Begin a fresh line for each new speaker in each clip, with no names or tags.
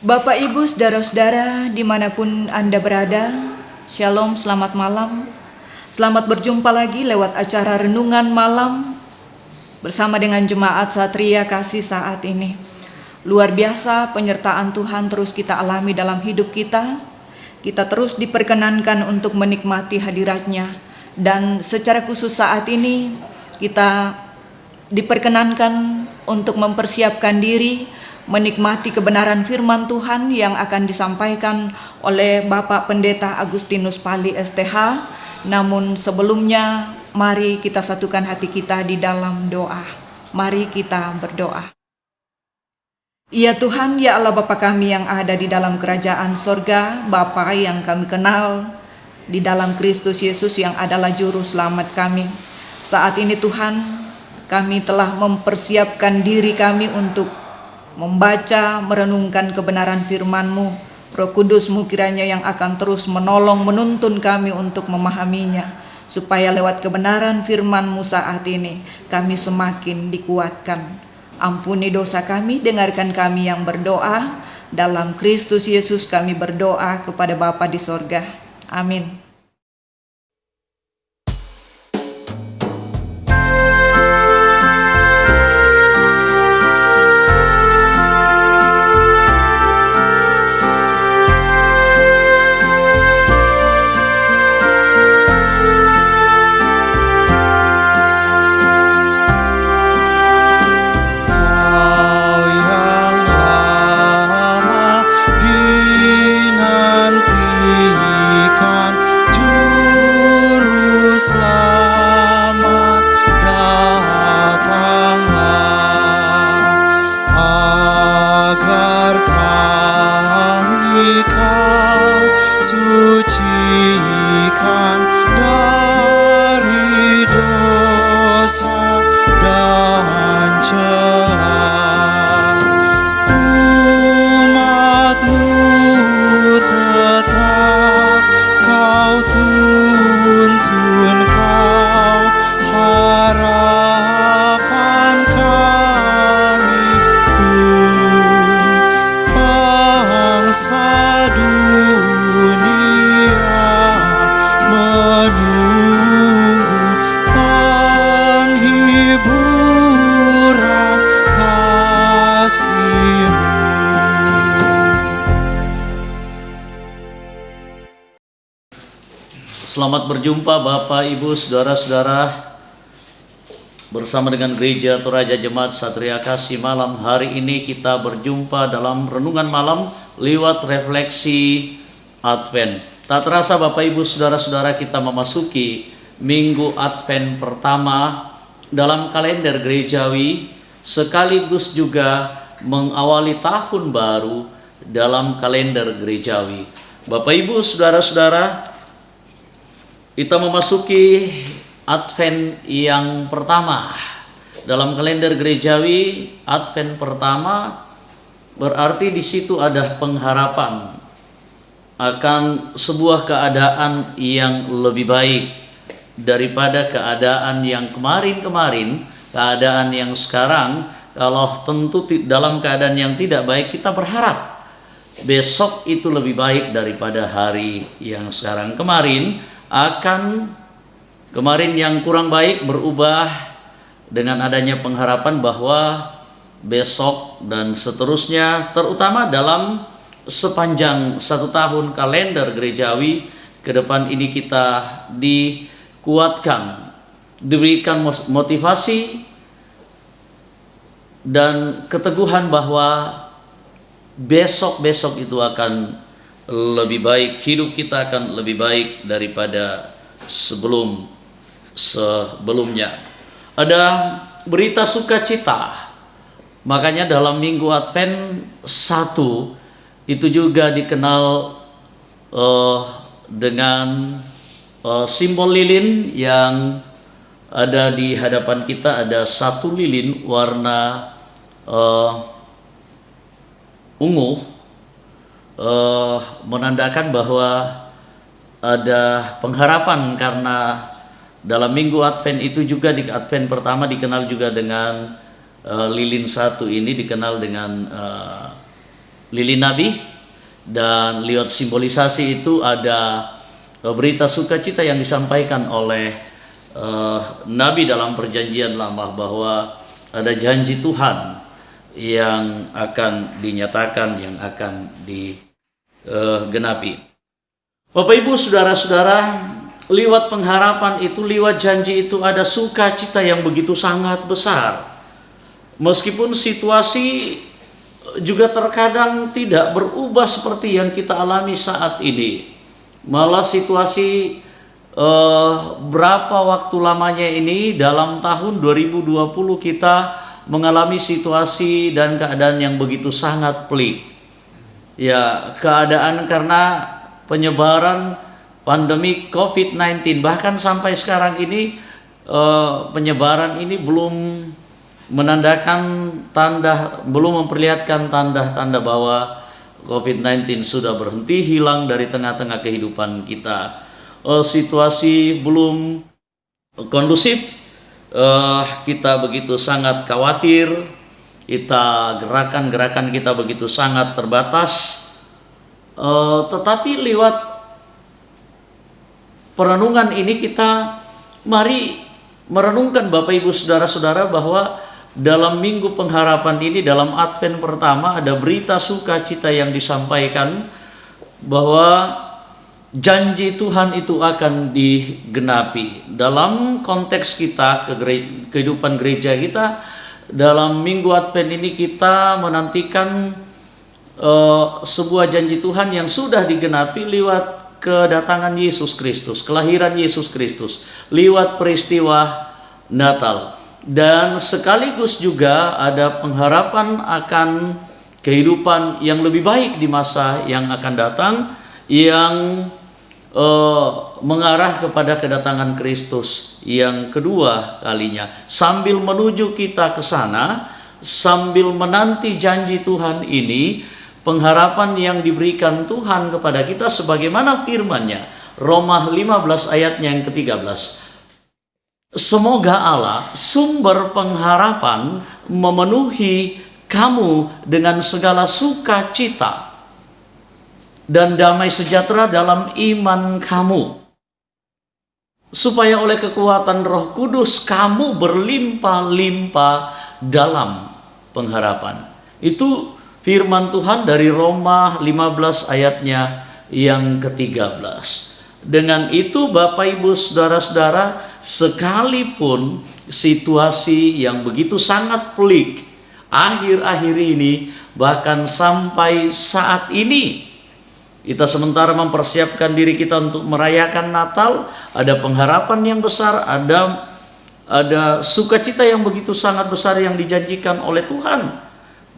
Bapak, Ibu, saudara-saudara dimanapun Anda berada, Shalom, selamat malam. Selamat berjumpa lagi lewat acara Renungan Malam bersama dengan Jemaat Satria Kasih saat ini. Luar biasa penyertaan Tuhan terus kita alami dalam hidup kita. Kita terus diperkenankan untuk menikmati hadirat-Nya. Dan secara khusus saat ini kita diperkenankan untuk mempersiapkan diri menikmati kebenaran firman Tuhan yang akan disampaikan oleh Bapak Pendeta Agustinus Pali STH. Namun sebelumnya, mari kita satukan hati kita di dalam doa. Mari kita berdoa. Ya Tuhan, ya Allah Bapa kami yang ada di dalam kerajaan sorga, Bapa yang kami kenal di dalam Kristus Yesus yang adalah juru selamat kami. Saat ini Tuhan, kami telah mempersiapkan diri kami untuk membaca, merenungkan kebenaran firman-Mu. Roh Kudus-Mu kiranya yang akan terus menolong, menuntun kami untuk memahaminya, supaya lewat kebenaran firman-Mu saat ini, kami semakin dikuatkan. Ampuni dosa kami, dengarkan kami yang berdoa. Dalam Kristus Yesus kami berdoa kepada Bapa di sorga. Amin.
Selamat berjumpa Bapak, Ibu, Saudara-saudara bersama dengan Gereja Toraja Jemaat Satria Kasih Malam. Hari ini kita berjumpa dalam Renungan Malam lewat refleksi Advent. Tak terasa Bapak, Ibu, Saudara-saudara kita memasuki Minggu Advent pertama dalam kalender gerejawi, sekaligus juga mengawali tahun baru dalam kalender gerejawi. Bapak, Ibu, Saudara-saudara, kita memasuki Advent yang pertama. Dalam kalender gerejawi, Advent pertama berarti di situ ada pengharapan akan sebuah keadaan yang lebih baik daripada keadaan yang kemarin-kemarin, keadaan yang sekarang. Kalau tentu dalam keadaan yang tidak baik, kita berharap besok itu lebih baik daripada hari yang sekarang. Kemarin yang kurang baik berubah dengan adanya pengharapan bahwa besok dan seterusnya, terutama dalam sepanjang satu tahun kalender gerejawi ke depan ini, kita dikuatkan, diberikan motivasi dan keteguhan bahwa besok-besok itu akan lebih baik, hidup kita akan lebih baik daripada sebelumnya. Ada berita sukacita. Makanya dalam Minggu Advent 1 itu juga dikenal dengan simbol lilin yang ada di hadapan kita. Ada satu lilin warna ungu, menandakan bahwa ada pengharapan, karena dalam Minggu Advent itu juga di Advent pertama dikenal juga dengan lilin satu ini dikenal dengan lilin nabi, dan lewat simbolisasi itu ada berita sukacita yang disampaikan oleh Nabi dalam perjanjian lama, bahwa ada janji Tuhan yang akan dinyatakan, yang akan digenapi. Bapak Ibu saudara-saudara, lewat pengharapan itu, lewat janji itu ada sukacita yang begitu sangat besar. Meskipun situasi juga terkadang tidak berubah seperti yang kita alami saat ini. Malah situasi berapa waktu lamanya ini, dalam tahun 2020 kita mengalami situasi dan keadaan yang begitu sangat pelik. Ya, keadaan karena penyebaran pandemi COVID-19, bahkan sampai sekarang ini penyebaran ini belum memperlihatkan tanda-tanda bahwa COVID-19 sudah berhenti, hilang dari tengah-tengah kehidupan kita. Situasi belum kondusif, kita begitu sangat khawatir, gerakan-gerakan kita begitu sangat terbatas. Tetapi lewat perenungan ini kita mari merenungkan Bapak Ibu saudara-saudara, bahwa dalam minggu pengharapan ini, dalam Advent pertama, ada berita sukacita yang disampaikan bahwa janji Tuhan itu akan digenapi. Dalam konteks kita, kehidupan gereja kita, dalam minggu Advent ini kita menantikan sebuah janji Tuhan yang sudah digenapi lewat kedatangan Yesus Kristus, kelahiran Yesus Kristus, lewat peristiwa Natal. Dan sekaligus juga ada pengharapan akan kehidupan yang lebih baik di masa yang akan datang, yang mengarah kepada kedatangan Kristus yang kedua kalinya. Sambil menuju kita ke sana, sambil menanti janji Tuhan ini, pengharapan yang diberikan Tuhan kepada kita sebagaimana firman-Nya, Roma 15 ayatnya yang ke-13. Semoga Allah, sumber pengharapan, memenuhi kamu dengan segala sukacita dan damai sejahtera dalam iman kamu, supaya oleh kekuatan Roh Kudus kamu berlimpah-limpah dalam pengharapan. Itu firman Tuhan dari Roma 15 ayatnya yang ke-13. Dengan itu Bapak Ibu saudara-saudara, sekalipun situasi yang begitu sangat pelik akhir-akhir ini, bahkan sampai saat ini, kita sementara mempersiapkan diri kita untuk merayakan Natal, ada pengharapan yang besar, ada sukacita yang begitu sangat besar yang dijanjikan oleh Tuhan,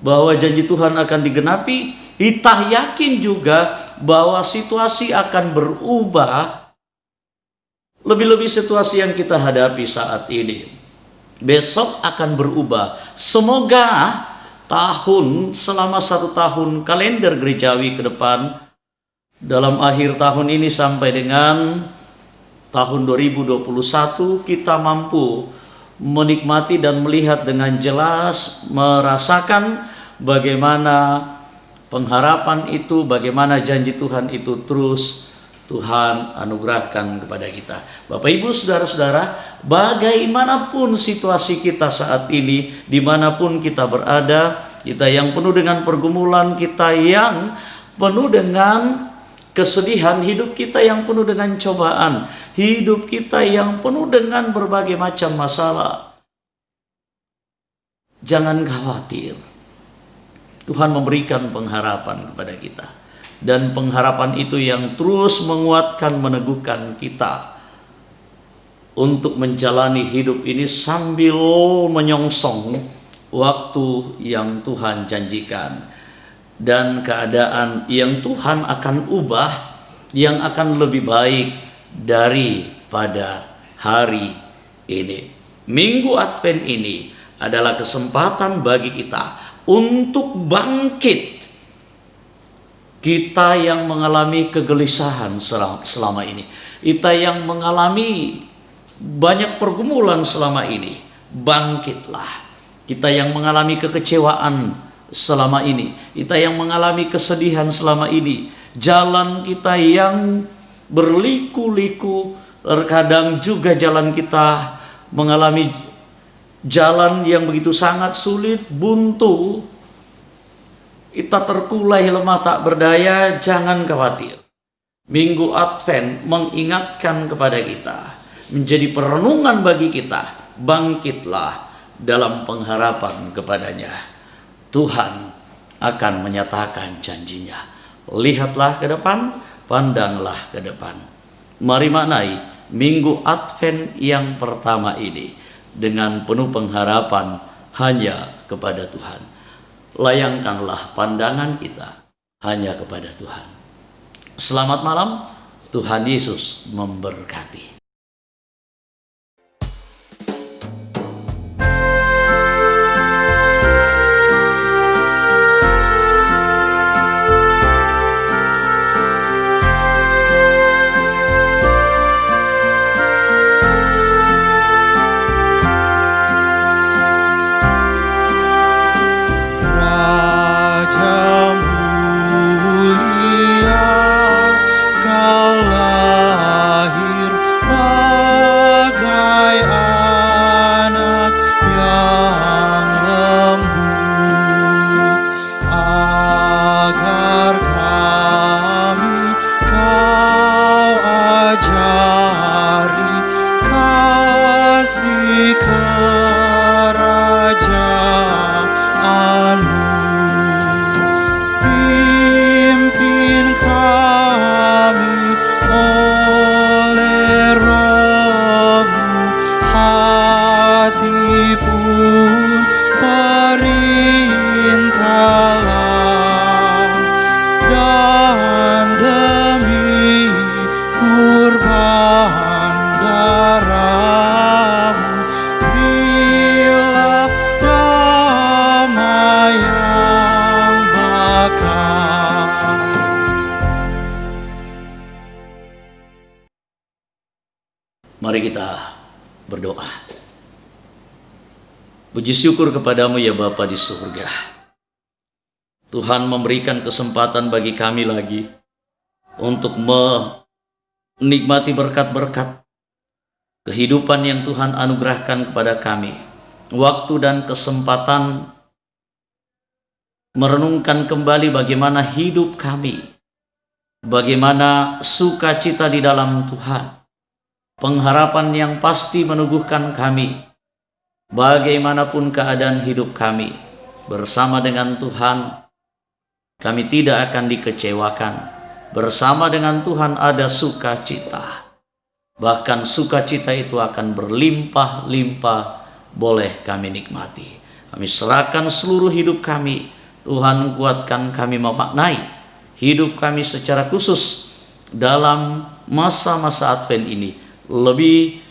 bahwa janji Tuhan akan digenapi. Kita yakin juga bahwa situasi akan berubah, lebih-lebih situasi yang kita hadapi saat ini besok akan berubah. Semoga selama 1 tahun kalender gerejawi ke depan, dalam akhir tahun ini sampai dengan tahun 2021, kita mampu menikmati dan melihat dengan jelas, merasakan bagaimana pengharapan itu, bagaimana janji Tuhan itu terus Tuhan anugerahkan kepada kita. Bapak Ibu saudara-saudara, bagaimanapun situasi kita saat ini, dimanapun kita berada, kita yang penuh dengan pergumulan, kita yang penuh dengan kesedihan, hidup kita yang penuh dengan cobaan, hidup kita yang penuh dengan berbagai macam masalah, jangan khawatir. Tuhan memberikan pengharapan kepada kita, dan pengharapan itu yang terus menguatkan, meneguhkan kita untuk menjalani hidup ini sambil menyongsong waktu yang Tuhan janjikan dan keadaan yang Tuhan akan ubah, yang akan lebih baik daripada hari ini. Minggu Advent ini adalah kesempatan bagi kita untuk bangkit. Kita yang mengalami kegelisahan selama ini, kita yang mengalami banyak pergumulan selama ini, bangkitlah. Kita yang mengalami kekecewaan selama ini, kita yang mengalami kesedihan selama ini, jalan kita yang berliku-liku, terkadang juga jalan kita mengalami jalan yang begitu sangat sulit, buntu, kita terkulai lemah tak berdaya. Jangan khawatir. Minggu Advent mengingatkan kepada kita, menjadi perenungan bagi kita. Bangkitlah dalam pengharapan kepadanya. Tuhan akan menyatakan janjinya. Lihatlah ke depan, pandanglah ke depan. Mari maknai Minggu Advent yang pertama ini dengan penuh pengharapan hanya kepada Tuhan. Layangkanlah pandangan kita hanya kepada Tuhan. Selamat malam, Tuhan Yesus memberkati. Mari kita berdoa. Puji syukur kepadamu ya Bapa di surga. Tuhan memberikan kesempatan bagi kami lagi untuk menikmati berkat-berkat kehidupan yang Tuhan anugerahkan kepada kami. Waktu dan kesempatan merenungkan kembali bagaimana hidup kami, bagaimana sukacita di dalam Tuhan, pengharapan yang pasti meneguhkan kami. Bagaimanapun keadaan hidup kami, bersama dengan Tuhan, kami tidak akan dikecewakan. Bersama dengan Tuhan ada sukacita. Bahkan sukacita itu akan berlimpah-limpah boleh kami nikmati. Kami serahkan seluruh hidup kami. Tuhan kuatkan kami memaknai hidup kami secara khusus dalam masa-masa Advent ini. Lebih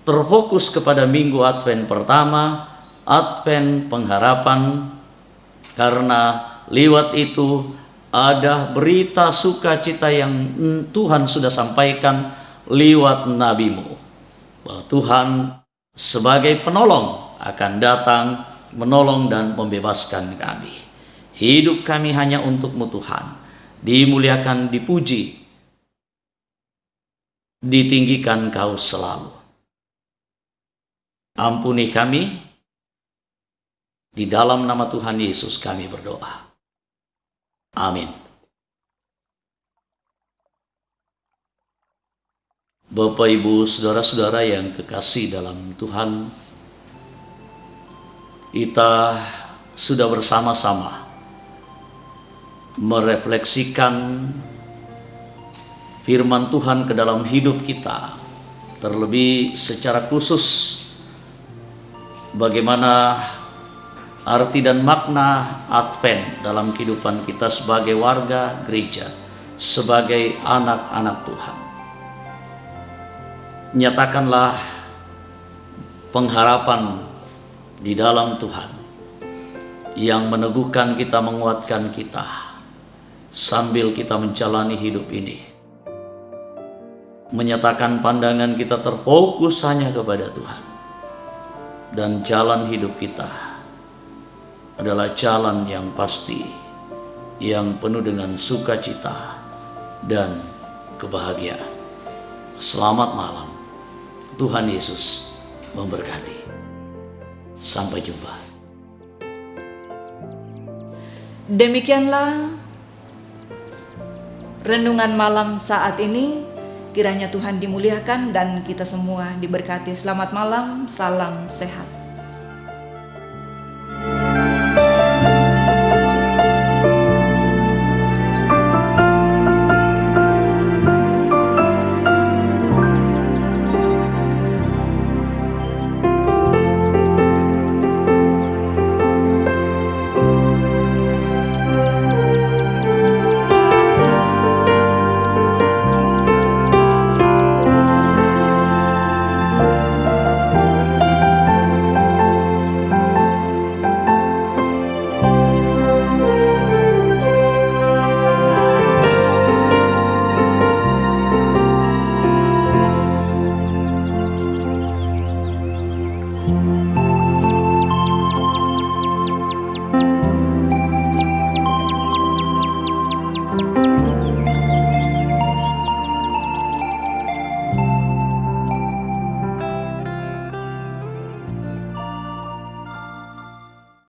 terfokus kepada Minggu Advent pertama, Advent pengharapan, karena lewat itu ada berita sukacita yang Tuhan sudah sampaikan lewat nabimu, bahwa Tuhan sebagai penolong akan datang menolong dan membebaskan kami. Hidup kami hanya untuk-Mu Tuhan, dimuliakan, dipuji, ditinggikan Kau selalu. Ampuni kami, di dalam nama Tuhan Yesus kami berdoa. Amin. Bapak, Ibu, saudara-saudara yang kekasih dalam Tuhan, kita sudah bersama-sama merefleksikan firman Tuhan ke dalam hidup kita, terlebih secara khusus bagaimana arti dan makna Advent dalam kehidupan kita sebagai warga gereja, sebagai anak-anak Tuhan. Nyatakanlah pengharapan di dalam Tuhan yang meneguhkan kita, menguatkan kita sambil kita menjalani hidup ini. Menyatakan pandangan kita terfokus hanya kepada Tuhan, dan jalan hidup kita adalah jalan yang pasti, yang penuh dengan sukacita dan kebahagiaan. Selamat malam. Tuhan Yesus memberkati. Sampai jumpa.
Demikianlah renungan malam saat ini. Kiranya Tuhan dimuliakan dan kita semua diberkati. Selamat malam, salam sehat.